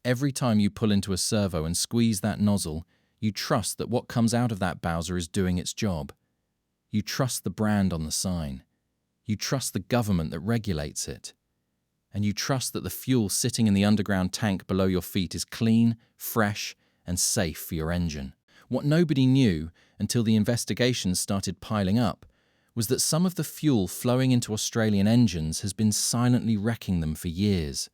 Every time you pull into a servo and squeeze that nozzle, you trust that what comes out of that bowser is doing its job. You trust the brand on the sign. You trust the government that regulates it. And you trust that the fuel sitting in the underground tank below your feet is clean, fresh, and safe for your engine. What nobody knew until the investigations started piling up was that some of the fuel flowing into Australian engines has been silently wrecking them for years.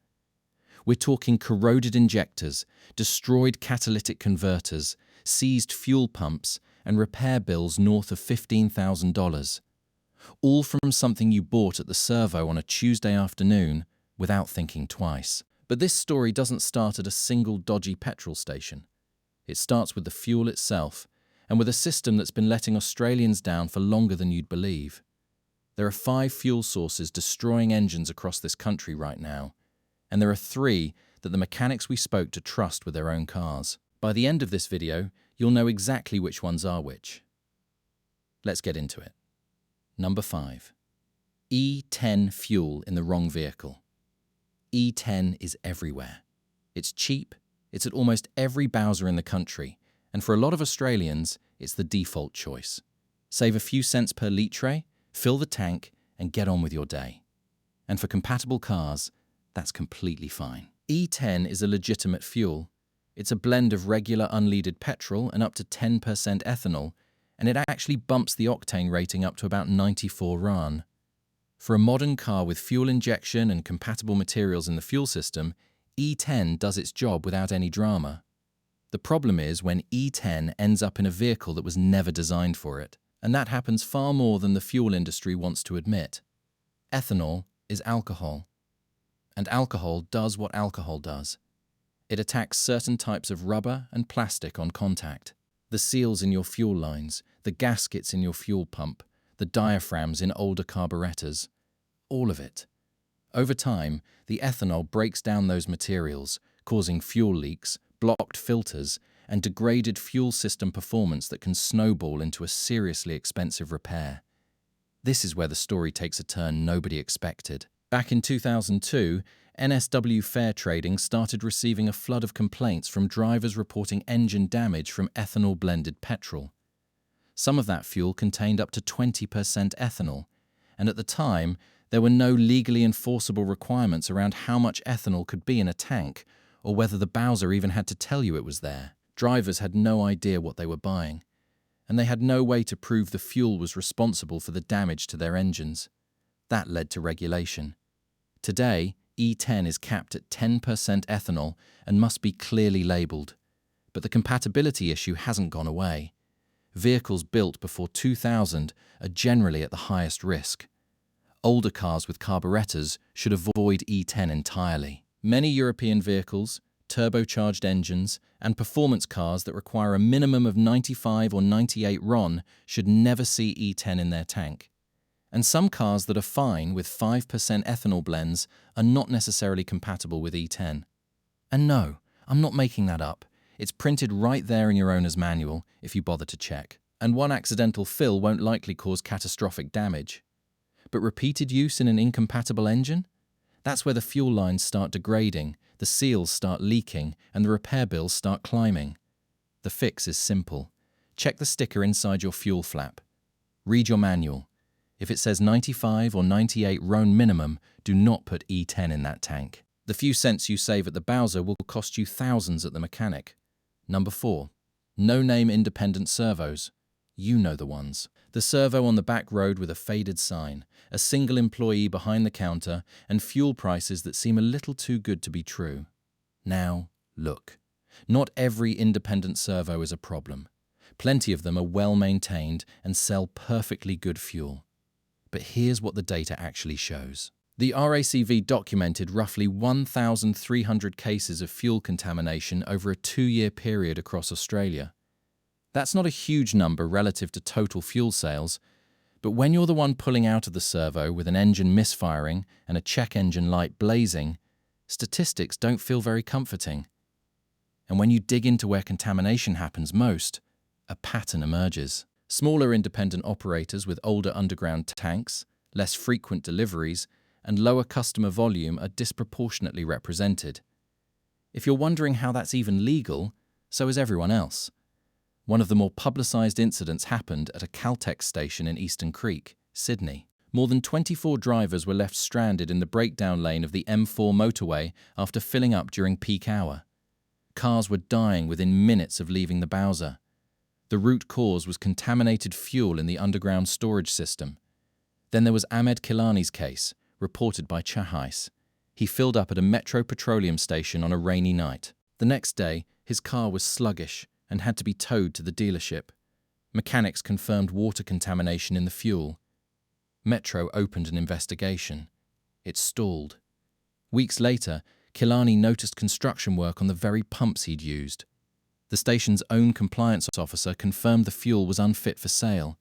We're talking corroded injectors, destroyed catalytic converters, seized fuel pumps, and repair bills north of $15,000. All from something you bought at the servo on a Tuesday afternoon without thinking twice. But this story doesn't start at a single dodgy petrol station. It starts with the fuel itself, and with a system that's been letting Australians down for longer than you'd believe. There are 5 fuel sources destroying engines across this country right now, and there are 3 that the mechanics we spoke to trust with their own cars. By the end of this video, you'll know exactly which ones are which. Let's get into it. Number 5. E10 fuel in the wrong vehicle. E10 is everywhere. It's cheap, it's at almost every bowser in the country, and for a lot of Australians, it's the default choice. Save a few cents per litre, fill the tank, and get on with your day. And for compatible cars, that's completely fine. E10 is a legitimate fuel. It's a blend of regular unleaded petrol and up to 10% ethanol, and it actually bumps the octane rating up to about 94 RON. For a modern car with fuel injection and compatible materials in the fuel system, E10 does its job without any drama. The problem is when E10 ends up in a vehicle that was never designed for it, and that happens far more than the fuel industry wants to admit. Ethanol is alcohol, and alcohol does what alcohol does. It attacks certain types of rubber and plastic on contact. The seals in your fuel lines, the gaskets in your fuel pump, the diaphragms in older carburetors, all of it. Over time, the ethanol breaks down those materials, causing fuel leaks, blocked filters, and degraded fuel system performance that can snowball into a seriously expensive repair. This is where the story takes a turn nobody expected. Back in 2002, NSW Fair Trading started receiving a flood of complaints from drivers reporting engine damage from ethanol-blended petrol. Some of that fuel contained up to 20% ethanol, and at the time, there were no legally enforceable requirements around how much ethanol could be in a tank, or whether the bowser even had to tell you it was there. Drivers had no idea what they were buying, and they had no way to prove the fuel was responsible for the damage to their engines. That led to regulation. Today, E10 is capped at 10% ethanol and must be clearly labelled. But the compatibility issue hasn't gone away. Vehicles built before 2000 are generally at the highest risk. Older cars with carburetors should avoid E10 entirely. Many European vehicles, turbocharged engines, and performance cars that require a minimum of 95 or 98 RON should never see E10 in their tank. And some cars that are fine with 5% ethanol blends are not necessarily compatible with E10. And no, I'm not making that up. It's printed right there in your owner's manual if you bother to check. And one accidental fill won't likely cause catastrophic damage. But repeated use in an incompatible engine? That's where the fuel lines start degrading, the seals start leaking, and the repair bills start climbing. The fix is simple. Check the sticker inside your fuel flap. Read your manual. If it says 95 or 98 RON minimum, do not put E10 in that tank. The few cents you save at the bowser will cost you thousands at the mechanic. Number 4. No-name independent servos. You know the ones. The servo on the back road with a faded sign, a single employee behind the counter, and fuel prices that seem a little too good to be true. Now, look. Not every independent servo is a problem. Plenty of them are well-maintained and sell perfectly good fuel. But here's what the data actually shows. The RACV documented roughly 1,300 cases of fuel contamination over a 2-year period across Australia. That's not a huge number relative to total fuel sales, but when you're the one pulling out of the servo with an engine misfiring and a check engine light blazing, statistics don't feel very comforting. And when you dig into where contamination happens most, a pattern emerges. Smaller independent operators with older underground tanks, less frequent deliveries, and lower customer volume are disproportionately represented. If you're wondering how that's even legal, so is everyone else. One of the more publicised incidents happened at a Caltex station in Eastern Creek, Sydney. More than 24 drivers were left stranded in the breakdown lane of the M4 motorway after filling up during peak hour. Cars were dying within minutes of leaving the Bowser. The root cause was contaminated fuel in the underground storage system. Then there was Ahmed Kilani's case, reported by Chahais. He filled up at a Metro petroleum station on a rainy night. The next day, his car was sluggish and had to be towed to the dealership. Mechanics confirmed water contamination in the fuel. Metro opened an investigation. It stalled. Weeks later, Kilani noticed construction work on the very pumps he'd used. The station's own compliance officer confirmed the fuel was unfit for sale,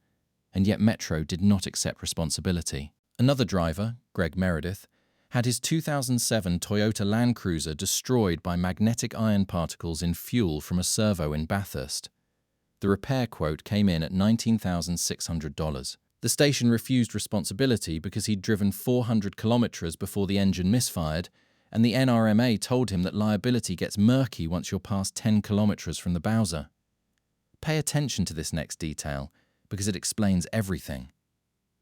and yet Metro did not accept responsibility. Another driver, Greg Meredith, had his 2007 Toyota Land Cruiser destroyed by magnetic iron particles in fuel from a servo in Bathurst. The repair quote came in at $19,600. The station refused responsibility because he'd driven 400 kilometres before the engine misfired, and the NRMA told him that liability gets murky once you're past 10 kilometres from the Bowser. Pay attention to this next detail, because it explains everything.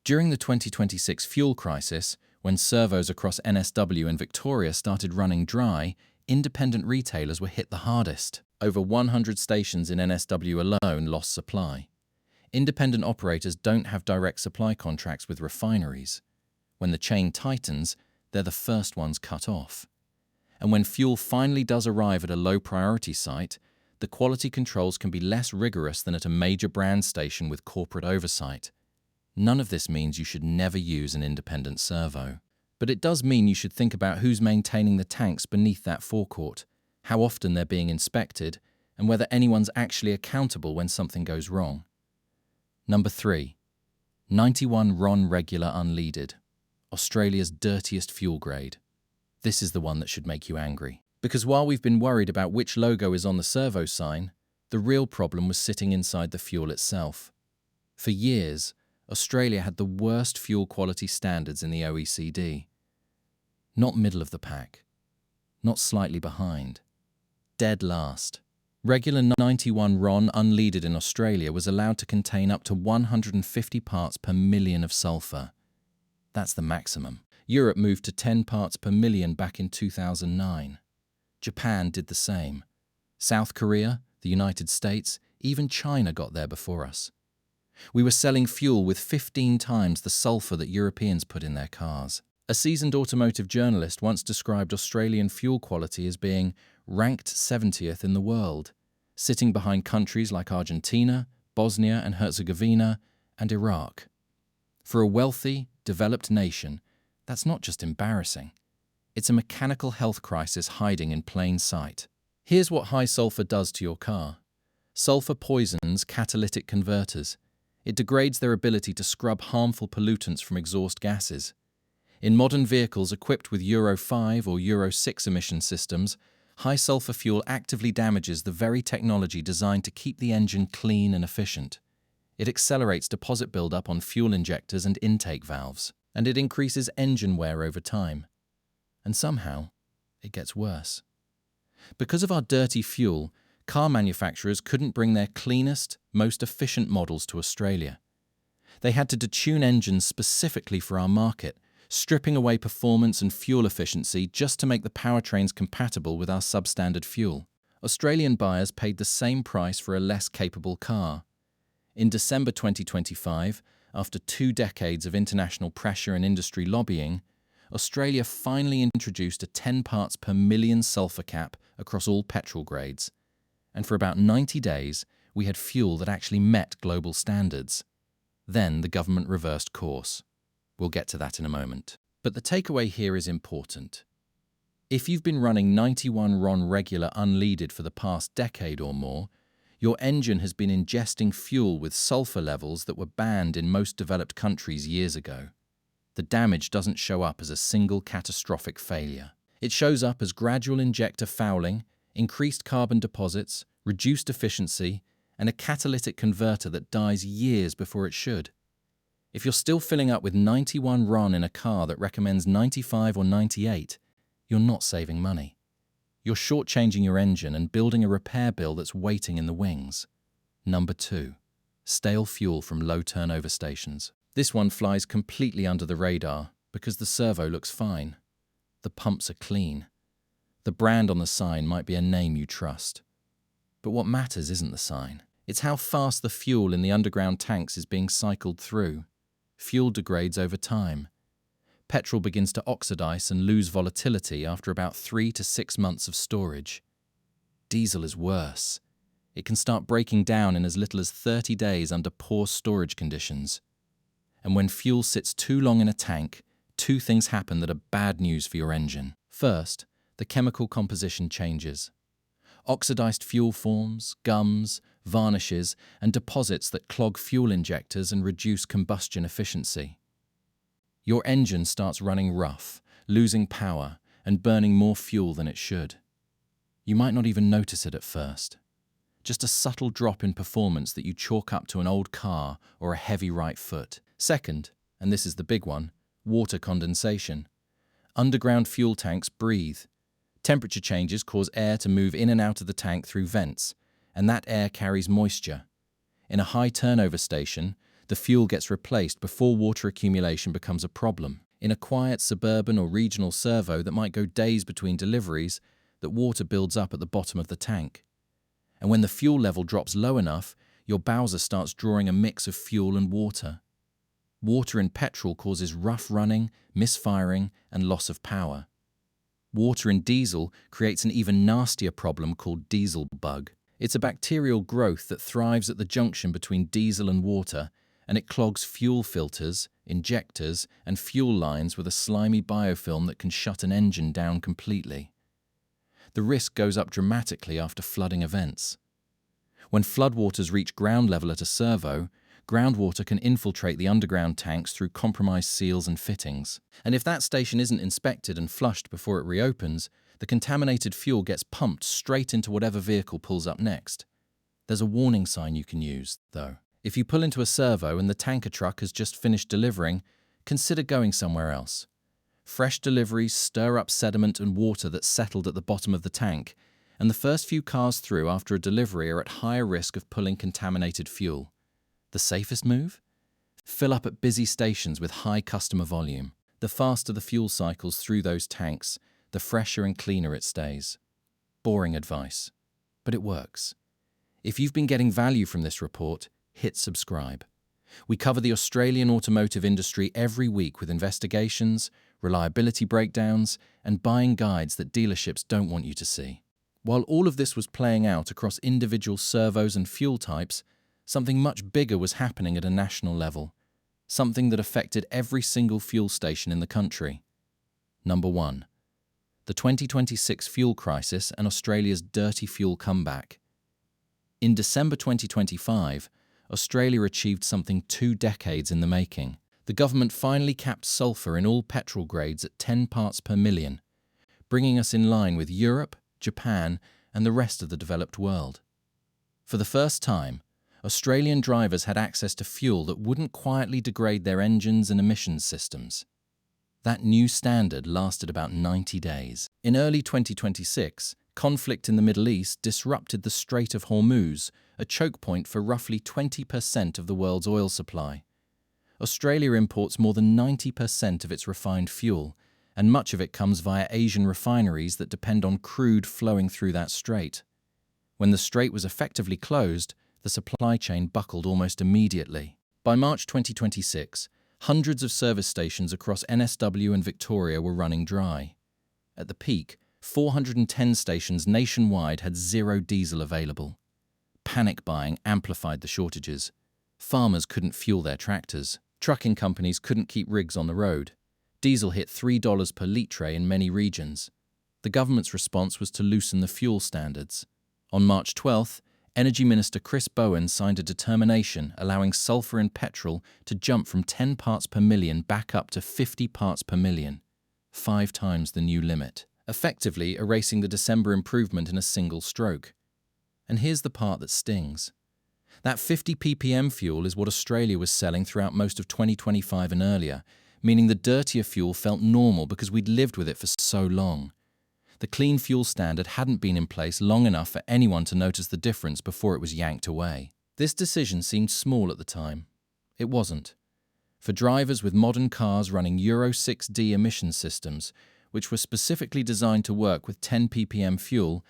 During the 2026 fuel crisis, when servos across NSW and Victoria started running dry, independent retailers were hit the hardest. Over 100 stations in NSW alone lost supply. Independent operators don't have direct supply contracts with refineries. When the chain tightens, they're the first ones cut off. And when fuel finally does arrive at a low-priority site, the quality controls can be less rigorous than at a major brand station with corporate oversight. None of this means you should never use an independent servo. But it does mean you should think about who's maintaining the tanks beneath that forecourt, how often they're being inspected, and whether anyone's actually accountable when something goes wrong. Number 3. 91 RON regular unleaded. Australia's dirtiest fuel grade. This is the one that should make you angry. Because while we've been worried about which logo is on the servo sign, the real problem was sitting inside the fuel itself. For years, Australia had the worst fuel quality standards in the OECD. Not middle of the pack. Not slightly behind. Dead last. Regular 91 RON unleaded in Australia was allowed to contain up to 150 parts per million of sulphur. That's the maximum. Europe moved to 10 parts per million back in 2009. Japan did the same. South Korea, the United States, even China got there before us. We were selling fuel with 15 times the sulphur that Europeans put in their cars. A seasoned automotive journalist once described Australian fuel quality as being ranked 70th in the world, sitting behind countries like Argentina, Bosnia and Herzegovina, and Iraq. For a wealthy, developed nation, that's not just embarrassing. It's a mechanical health crisis hiding in plain sight. Here's what high sulphur does to your car. Sulphur poisons catalytic converters. It degrades their ability to scrub harmful pollutants from exhaust gases. In modern vehicles equipped with Euro 5 or Euro 6 emission systems, high sulphur fuel actively damages the very technology designed to keep the engine clean and efficient. It accelerates deposit buildup on fuel injectors and intake valves, and it increases engine wear over time. And somehow, it gets worse. Because of our dirty fuel, car manufacturers couldn't bring their cleanest, most efficient models to Australia. They had to detune engines specifically for our market, stripping away performance and fuel efficiency just to make the powertrains compatible with our substandard fuel. Australian buyers paid the same price for a less capable car. In December 2025, after 2 decades of international pressure and industry lobbying, Australia finally introduced a 10 parts per million sulphur cap across all petrol grades. And for about 90 days, we had fuel that actually met global standards. Then the government reversed course. We'll get to that in a moment. But the takeaway here is important. If you've been running 91 RON regular unleaded for the past decade or more, your engine has been ingesting fuel with sulphur levels that were banned in most developed countries years ago. The damage doesn't show up as a single catastrophic failure. It shows up as gradual injector fouling, increased carbon deposits, reduced efficiency, and a catalytic converter that dies years before it should. If you're still filling up with 91 RON in a car that recommends 95 or 98, you're not saving money. You're shortchanging your engine and building a repair bill that's waiting in the wings. Number 2. Stale fuel from low turnover stations. This one flies completely under the radar because the servo looks fine. The pumps are clean. The brand on the sign might be a name you trust. But what matters isn't the sign. It's how fast the fuel in the underground tanks is being cycled through. Fuel degrades over time. Petrol begins to oxidize and lose volatility after about 3 to 6 months of storage. Diesel is worse. It can start breaking down in as little as 30 days under poor storage conditions. And when fuel sits too long in a tank, 2 things happen that are bad news for your engine. First, the chemical composition changes. Oxidized fuel forms, gums, varnishes, and deposits that clog fuel injectors and reduce combustion efficiency. Your engine starts running rough, losing power, and burning more fuel than it should. You might not even notice it at first. Just a subtle drop in performance that you chalk up to an old car or a heavy right foot. Second, and this is the big one, water condensation. Underground fuel tanks breathe. Temperature changes cause air to move in and out of the tank through vents, and that air carries moisture. In a high turnover station, the fuel gets replaced before water accumulation becomes a problem. In a quiet suburban or regional servo that might go days between deliveries, that water builds up at the bottom of the tank. And when the fuel level drops low enough, your Bowser starts drawing a mix of fuel and water. Water in petrol causes rough running, misfiring, and loss of power. Water in diesel creates an even nastier problem called diesel bug. It's a bacterial growth that thrives at the junction between diesel and water, and it clogs fuel filters, injectors, and fuel lines with a slimy biofilm that can shut an engine down completely. The risk goes up dramatically after flooding events. When floodwaters reach ground level at a servo, groundwater can infiltrate the underground tanks through compromised seals and fittings. And if that station isn't inspected and flushed before it reopens, the contaminated fuel gets pumped straight into whatever vehicle pulls up next. There's a warning sign you can use, though. If you pull into a servo and the tanker truck has just finished delivering, consider going somewhere else. Fresh deliveries stir up sediment and water that's settled at the bottom of the tank, and the first few cars through after a delivery are at higher risk of pulling contaminated fuel. The safest move? Fill up at busy stations with high customer volume. The faster the fuel cycles through those tanks, the fresher and cleaner it stays. Boring advice, but it works. If you've been getting value from this report, hit subscribe. We cover the Australian automotive industry every week with investigations, reliability breakdowns, and buying guides that dealerships don't want you to see. While all of this was playing out across individual servos and fuel types, something much bigger was happening at a national level, something that affected every single fuel station in the country. Number 1. The 2026 fuel crisis and Australia's dirty fuel comeback. In December 2025, Australia achieved something 2 decades in the making. The government finally capped sulphur in all petrol grades at 10 parts per million, bringing us in line with Europe, Japan, and the rest of the developed world. For the first time, Australian drivers had access to fuel that wouldn't quietly degrade their engines and emissions systems. That new standard lasted about 90 days. In early 2026, conflict in the Middle East disrupted the Strait of Hormuz, a choke point for roughly 20% of the world's oil supply. Australia imports more than 90% of its refined fuel, and much of it comes via Asian refineries that depend on crude flowing through that strait. When the strait was effectively closed, the supply chain buckled almost immediately. By March 2026, hundreds of service stations across NSW and Victoria were running dry. At the peak, 410 stations nationwide had zero diesel available. Panic buying amplified the shortages. Farmers couldn't fuel their tractors. Trucking companies couldn't keep rigs on the road. Diesel hit $3 per litre in many regions. The government's response was to loosen the fuel standards. On March 12th, Energy Minister Chris Bowen signed a determination allowing sulphur in petrol to jump from 10 parts per million back up to 50 parts per million, 5 times the new limit, effectively erasing the December improvement in a single stroke. And here's the part that stings. That 50 ppm fuel is what Australia was selling throughout most of 2025 and earlier, meaning the dirtier fuel felt normal because we'd lived with it for so long. The clean fuel standard hadn't been in place long enough for anyone to notice the difference before it was yanked away. This decision seemed small at the time. It wasn't. For drivers with modern cars running Euro 6D emission systems, which were specifically designed to work with 10 ppm fuel,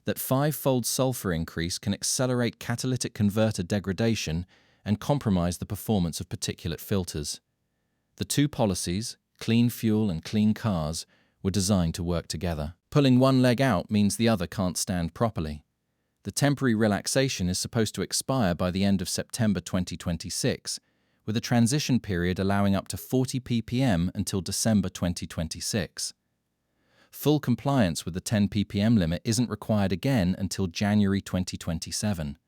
that five-fold sulfur increase can accelerate catalytic converter degradation and compromise the performance of particulate filters. The two policies, clean fuel and clean cars, were designed to work together. Pulling one leg out means the other can't stand properly. The temporary relaxation is supposed to expire by the end of September 2026, with a transition period allowing up to 40 ppm until December 2026. Full compliance with the 10 ppm limit isn't required again until January 2027.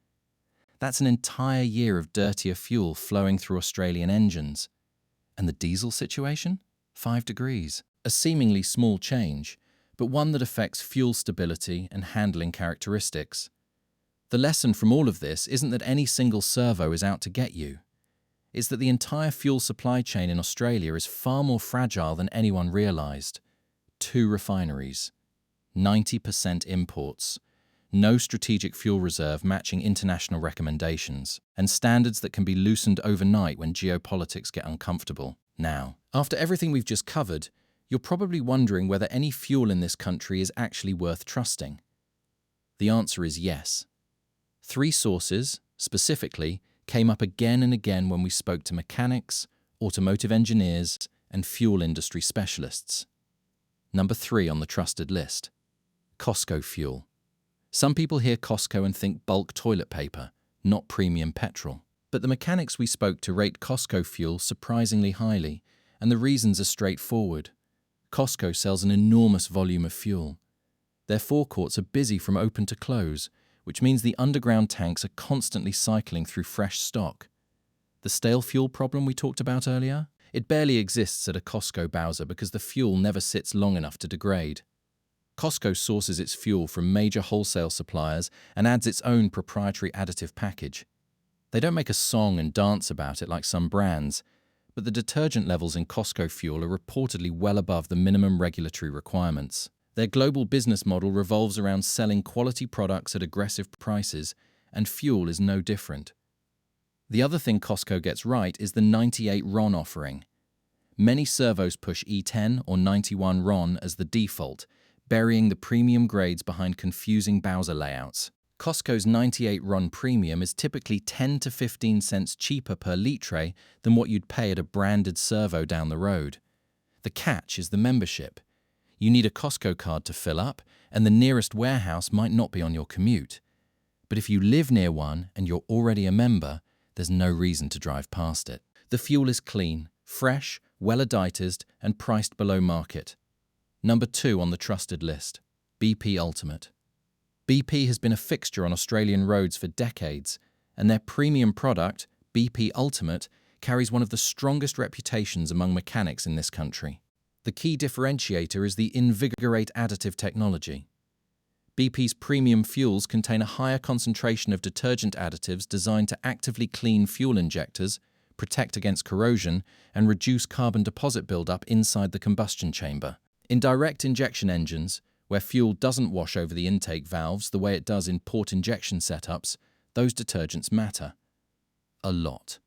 That's an entire year of dirtier fuel flowing through Australian engines. And the diesel situation? 5 degrees. A seemingly small change, but one that affects fuel stability and handling characteristics. The lesson from all of this isn't that any single servo is out to get you. It's that the entire fuel supply chain in Australia is far more fragile than anyone realised. 2 refineries, 90% imports, no strategic fuel reserve matching international recommendations, and standards that can be loosened overnight when geopolitics get uncomfortable. Now, after everything we've just covered, you're probably wondering whether any fuel in this country is actually worth trusting. The answer is yes. 3 sources, specifically, came up again and again when we spoke to mechanics, automotive engineers, and fuel industry specialists. Number 3 on the trusted list: Costco fuel. Some people hear Costco and think bulk toilet paper, not premium petrol. But the mechanics we spoke to rate Costco fuel surprisingly highly, and the reasons are straightforward. Costco sells an enormous volume of fuel. Their forecourts are busy from open to close, which means the underground tanks are constantly cycling through fresh stock. The stale fuel problem we talked about earlier? It barely exists at a Costco Bowser because the fuel never sits long enough to degrade. Costco sources its fuel from major wholesale suppliers and adds its own proprietary additive package. They don't make a song and dance about it like some brands, but the detergent levels in Costco fuel are reportedly well above the minimum regulatory requirements. Their global business model revolves around selling quality products at aggressive prices, and fuel is no different. The other thing Costco gets right is the 98 RON offering. Many servos push E10 or 91 RON as the default, burying the premium grades behind confusing Bowser layouts. Costco's 98 RON premium is typically 10 to 15 cents cheaper per litre than what you'd pay at a branded servo down the road. The catch is the membership. You need a Costco card to fill up, and the nearest warehouse might not be on your commute. But if you live near one and you're already a member, there's no reason to drive past it. The fuel is clean, fresh, well-additized, and priced below market. Number 2 on the trusted list: BP Ultimate. BP has been a fixture on Australian roads for decades, and their premium product, BP Ultimate, carries one of the strongest reputations among mechanics in this country. The key differentiator is the Invigorate additive technology. BP's premium fuels contain a higher concentration of detergent additives designed to actively clean fuel injectors, protect against corrosion, and reduce carbon deposit buildup inside the combustion chamber. In direct injection engines, where fuel doesn't wash over the intake valves the way it does in port injection setups, those detergents matter. A lot.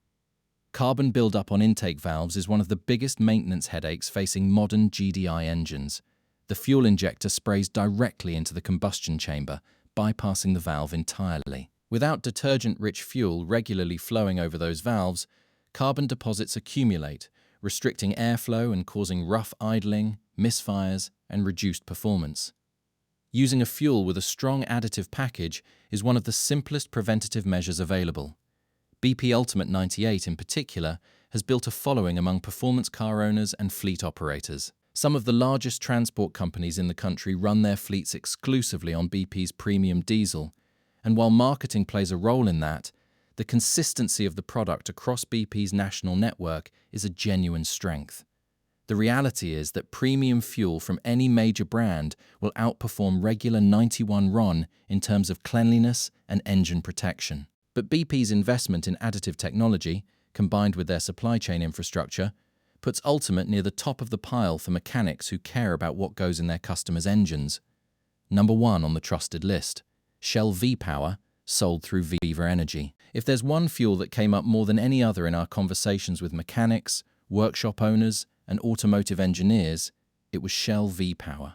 Carbon buildup on intake valves is one of the biggest maintenance headaches facing modern GDI engines. The fuel injector sprays directly into the combustion chamber, bypassing the valve entirely. Without detergent-rich fuel regularly flowing over those valves, carbon deposits accumulate, restricting airflow and causing rough idling, misfires, and reduced performance. Using a fuel with a strong additive package is one of the simplest preventative measures available. BP Ultimate 98 in particular has built a following among performance car owners and fleet operators. Some of the largest transport companies in the country run their fleets exclusively on BP's premium diesel, and while marketing plays a role in that, the consistency of the product across BP's national network is a genuine strength. The reality is that premium fuel from any major brand will outperform regular 91 RON in terms of cleanliness and engine protection. But BP's investment in additive technology, combined with their supply chain infrastructure, puts Ultimate near the top of the pile for mechanics who care about what goes in their customers' engines. Number 1 on the trusted list, Shell V-Power, sold through Viva Energy. If there's one fuel that came up more than any other in our conversations with mechanics, workshop owners, and automotive engineers, it was Shell V-Power.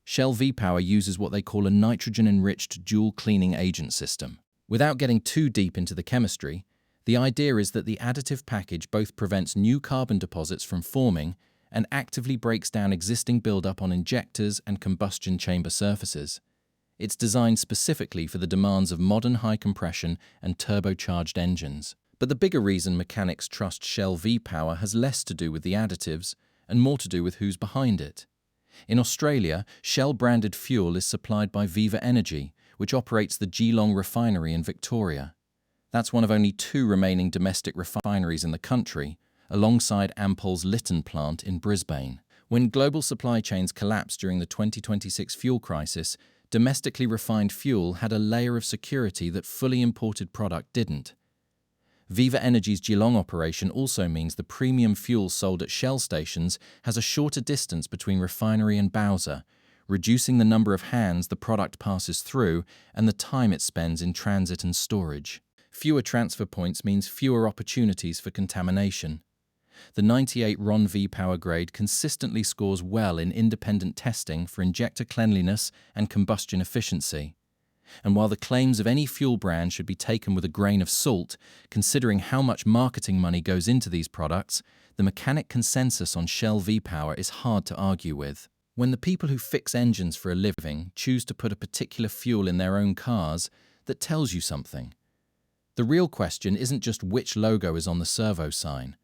Shell V-Power uses what they call a nitrogen-enriched dual cleaning agent system. Without getting too deep into the chemistry, the idea is that the additive package both prevents new carbon deposits from forming and actively breaks down existing buildup on injectors and combustion chamber surfaces. It's designed specifically for the demands of modern high-compression and turbocharged engines. But the bigger reason mechanics trust Shell V-Power has less to do with the additives and more to do with who's behind it. In Australia, Shell-branded fuel is supplied by Viva Energy, which operates the Geelong refinery in Victoria. That's one of only 2 remaining domestic refineries in the country, alongside Ampol's Lytton plant in Brisbane. When global supply chains collapsed during the 2026 fuel crisis, domestically refined fuel had a layer of security that fully imported product didn't. Viva Energy's Geelong operation also means the premium fuel sold at Shell stations has a shorter distance between refinery and bowser, reducing the number of hands the product passes through and the time it spends in transit and storage. Fewer transfer points means fewer opportunities for contamination. The 98 RON V-Power grade consistently scores well in independent testing for injector cleanliness and combustion efficiency. And while the claims of any fuel brand should be taken with a grain of salt, considering how much marketing money goes into these products, the mechanic consensus on Shell V-Power is hard to argue with. When the people who fix engines for a living choose to put a particular fuel in their own cars, that tells you something. The real question isn't just which logo is on the servo sign.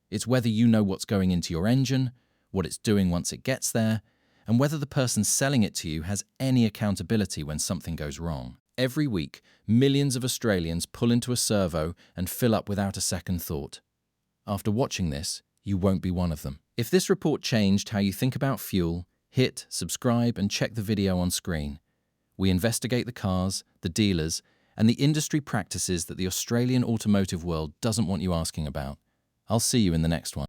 It's whether you know what's going into your engine, what it's doing once it gets there, and whether the person selling it to you has any accountability when something goes wrong. Every week, millions of Australians pull into a servo and fill up without a second thought. After watching this, you won't be one of them. If this report changed how you think about fuel, hit subscribe and check the video on screen. We investigate the cars, the dealers, and the industry practices that the Australian automotive world doesn't want you asking about. I'll see you in the next one.